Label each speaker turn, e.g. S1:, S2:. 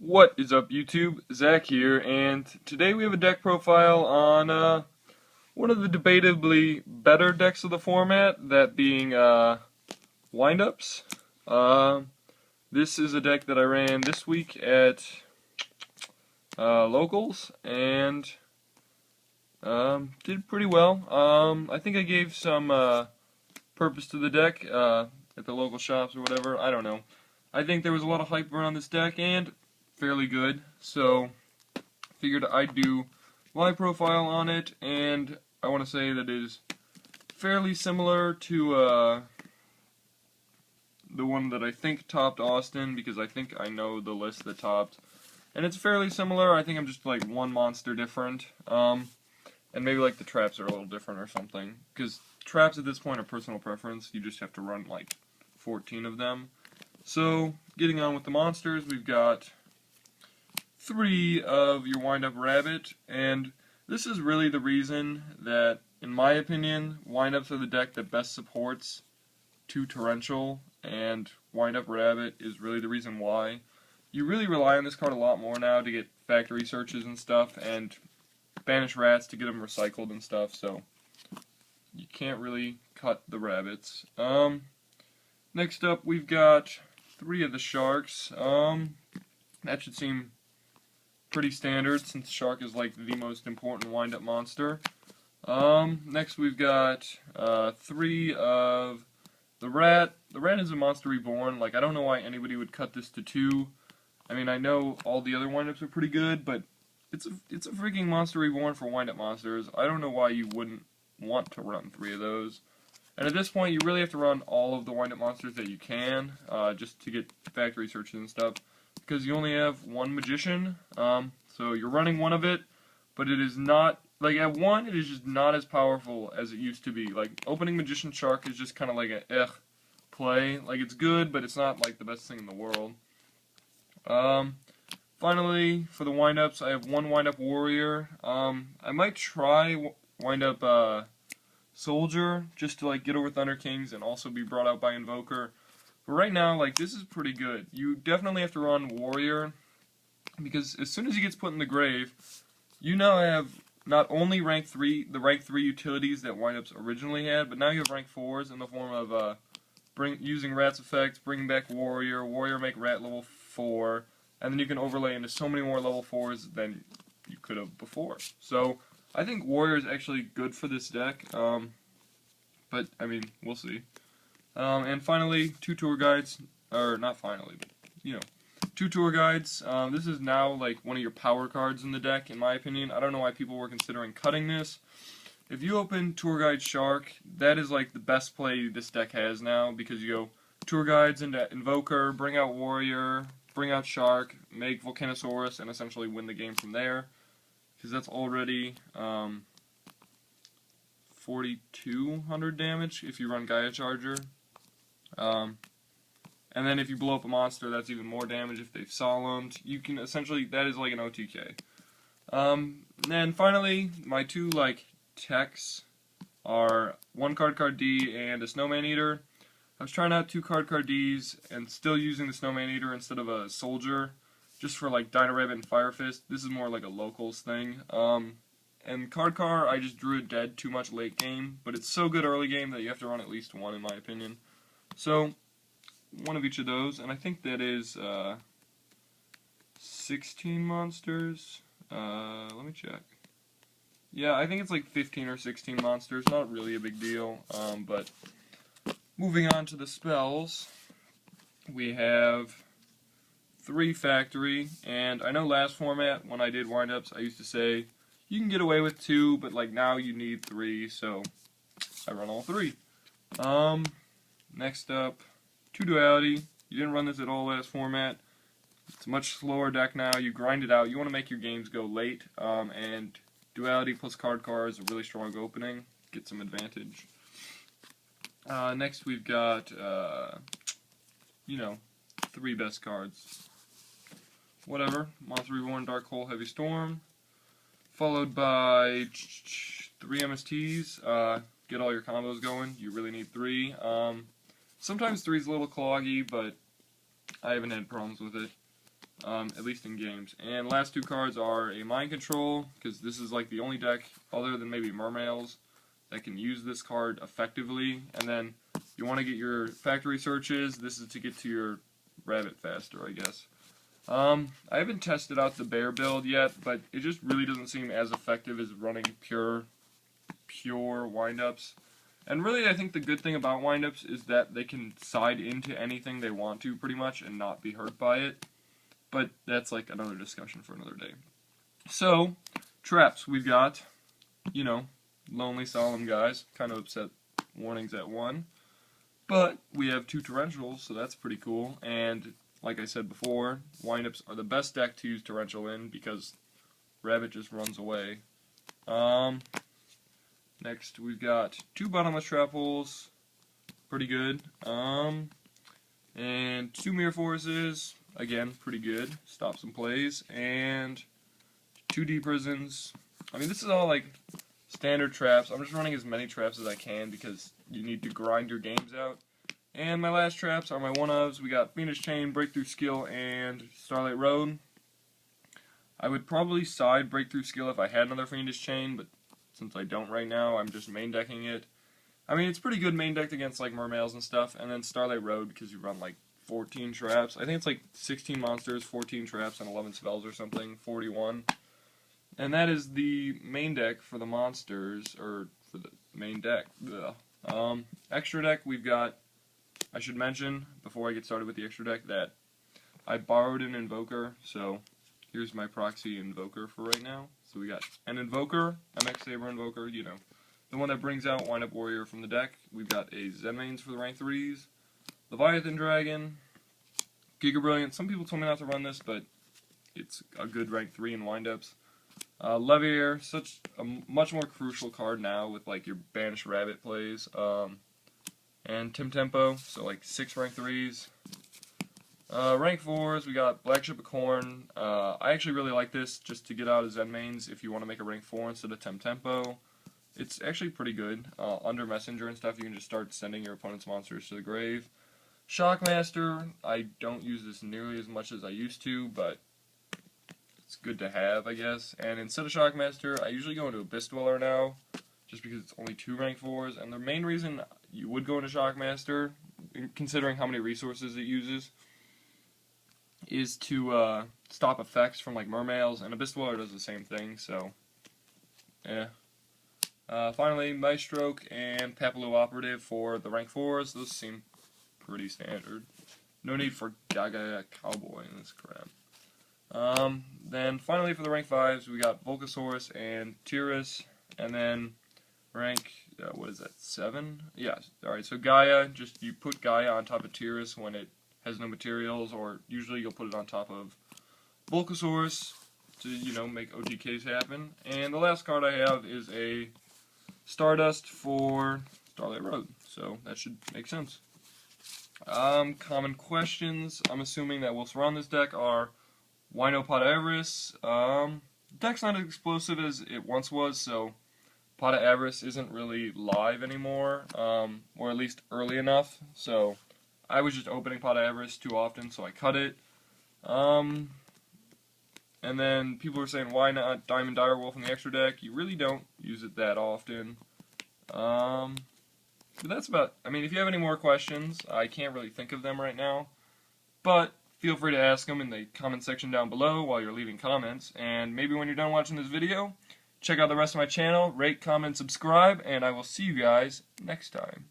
S1: What is up, YouTube? Zach here, and today we have a deck profile on one of the debatably better decks of the format, that being Windups. Uh, this is a deck that I ran this week at Locals, and did pretty well. I think I gave some purpose to the deck at the local shops or whatever, I don't know. I think there was a lot of hype around this deck, and fairly good, so figured I'd do my profile on it, and I want to say that it is fairly similar to the one that I think topped Austin, because I think I know the list that topped, and it's fairly similar. I think I'm just like one monster different, and maybe like the traps are a little different or something, because traps at this point are personal preference. You just have to run like 14 of them. So, getting on with the monsters, we've got 3 of your Wind-Up Rabbit, and this is really the reason that, in my opinion, Wind-Ups are the deck that best supports 2 Torrential, and Wind-Up Rabbit is really the reason why. You really rely on this card a lot more now to get factory searches and stuff, and banish rats to get them recycled and stuff, so you can't really cut the rabbits. Next up, we've got 3 of the sharks. That should seem pretty standard, since shark is like the most important wind-up monster. Next we've got 3 of the rat. The rat is a monster reborn. Like, I don't know why anybody would cut this to 2. I mean, I know all the other wind-ups are pretty good, but it's a freaking monster reborn for wind-up monsters. I don't know why you wouldn't want to run 3 of those. And at this point, you really have to run all of the wind-up monsters that you can, just to get factory searches and stuff, because you only have 1 magician, so you're running 1 of it, but it is not, like, at 1, it is just not as powerful as it used to be. Like, opening Magician Shark is just kind of like a play. Like, it's good, but it's not, like, the best thing in the world. Finally, for the wind-ups, I have 1 wind-up warrior. I might try wind-up, Soldier, just to like get over Thunder Kings and also be brought out by Invoker. But right now, like, this is pretty good. You definitely have to run Warrior, because as soon as he gets put in the grave, you now have not only the rank 3 utilities that Windups originally had, but now you have rank 4s in the form of using Rat's effects, bringing back Warrior make Rat level 4, and then you can overlay into so many more level 4s than you could have before. So I think Warrior is actually good for this deck, but, I mean, we'll see. And finally, 2 tour guides, or not finally, but, 2 tour guides. This is now, like, one of your power cards in the deck, in my opinion. I don't know why people were considering cutting this. If you open Tour Guide Shark, that is, like, the best play this deck has now, because you go Tour Guides into Invoker, bring out Warrior, bring out Shark, make Volcanosaurus, and essentially win the game from there. Because that's already 4,200 damage if you run Gaia Charger. And then if you blow up a monster, that's even more damage if they've solemned. You can essentially, that is like an OTK. And finally, my 2 like techs are 1 card D and a Snowman Eater. I was trying out 2 card Ds and still using the Snowman Eater instead of a Soldier, just for like Dino Rabbit and Fire Fist. This is more like a locals thing. And Car, I just drew it dead too much late game, but it's so good early game that you have to run at least 1 in my opinion. So, 1 of each of those, and I think that is 16 monsters. Let me check. Yeah, I think it's like 15 or 16 monsters, not really a big deal, but moving on to the spells, we have 3 factory, and I know last format, when I did wind-ups, I used to say, you can get away with 2, but like now you need 3, so I run all 3. Next up, 2 duality. You didn't run this at all last format. It's a much slower deck now. You grind it out. You want to make your games go late, and duality plus card is a really strong opening. Get some advantage. Next we've got, 3 best cards. Whatever. Monster Reborn, Dark Hole, Heavy Storm. Followed by 3 MSTs. Get all your combos going. You really need 3. Sometimes 3 is a little cloggy, but I haven't had problems with it. at least in games. And last two cards are a Mind Control, because this is like the only deck, other than maybe Mermails, that can use this card effectively. And then you want to get your factory searches. This is to get to your rabbit faster, I guess. I haven't tested out the bear build yet, but it just really doesn't seem as effective as running pure windups. And really, I think the good thing about windups is that they can side into anything they want to, pretty much, and not be hurt by it. But that's like another discussion for another day. So, traps. We've got, lonely, solemn guys. Kind of upset warnings at 1. But we have 2 torrentials, so that's pretty cool. And like I said before, windups are the best deck to use torrential in because rabbit just runs away. Next, we've got 2 bottomless trap holes. Pretty good. And 2 mirror forces. Again, pretty good. Stop some plays. And 2 deep prisons. I mean, this is all like standard traps. I'm just running as many traps as I can because you need to grind your games out. And my last traps are my one-ofs. We got Fiendish Chain, Breakthrough Skill, and Starlight Road. I would probably side Breakthrough Skill if I had another Fiendish Chain, but since I don't right now, I'm just main decking it. I mean, it's pretty good main decked against like Mermails and stuff, and then Starlight Road because you run like 14 traps. I think it's like 16 monsters, 14 traps, and 11 spells or something, 41. And that is the main deck for the monsters, or for the main deck. Extra deck, we've got, I should mention, before I get started with the extra deck, that I borrowed an Invoker, so here's my proxy Invoker for right now. So we got an Invoker, MX Saber Invoker, the one that brings out Windup Warrior from the deck. We've got a Zenmaines for the rank 3s, Leviathan Dragon, Giga Brilliant. Some people told me not to run this, but it's a good rank 3 in windups. Levier, such a much more crucial card now with like your Banished Rabbit plays. And Tim Tempo, so like 6 rank 3s. Rank 4s, we got Black Ship of Corn. I actually really like this just to get out of Zenmaines if you want to make a rank 4 instead of Tim Tempo. It's actually pretty good. Under Messenger and stuff, you can just start sending your opponent's monsters to the grave. Shockmaster, I don't use this nearly as much as I used to, but it's good to have, I guess. And instead of Shockmaster, I usually go into Abyss Dweller now, just because it's only 2 rank 4s. And the main reason you would go into Shockmaster, considering how many resources it uses, is to stop effects from like Mermails, and Abyss Dweller does the same thing, so yeah. Finally, Maestroke and Papillon Operative for the rank 4s. Those seem pretty standard. No need for Gaga Cowboy in this crap. Then finally for the rank 5s, we got Volcasaurus and Tyrus, and then rank, what is that, 7? Yeah, alright, so Gaia, just you put Gaia on top of Tyrus when it has no materials, or usually you'll put it on top of Volcasaurus to, make OTKs happen. And the last card I have is a Stardust for Starlight Road, so that should make sense. Common questions, I'm assuming that will surround this deck are Wino Pot Avarice. Deck's not as explosive as it once was, so Pot of Avarice isn't really live anymore, or at least early enough, so I was just opening Pot of Avarice too often, so I cut it. And then people were saying, why not Diamond Direwolf in the extra deck? You really don't use it that often. But that's about, if you have any more questions, I can't really think of them right now. But feel free to ask them in the comment section down below while you're leaving comments. And maybe when you're done watching this video, check out the rest of my channel, rate, comment, subscribe, and I will see you guys next time.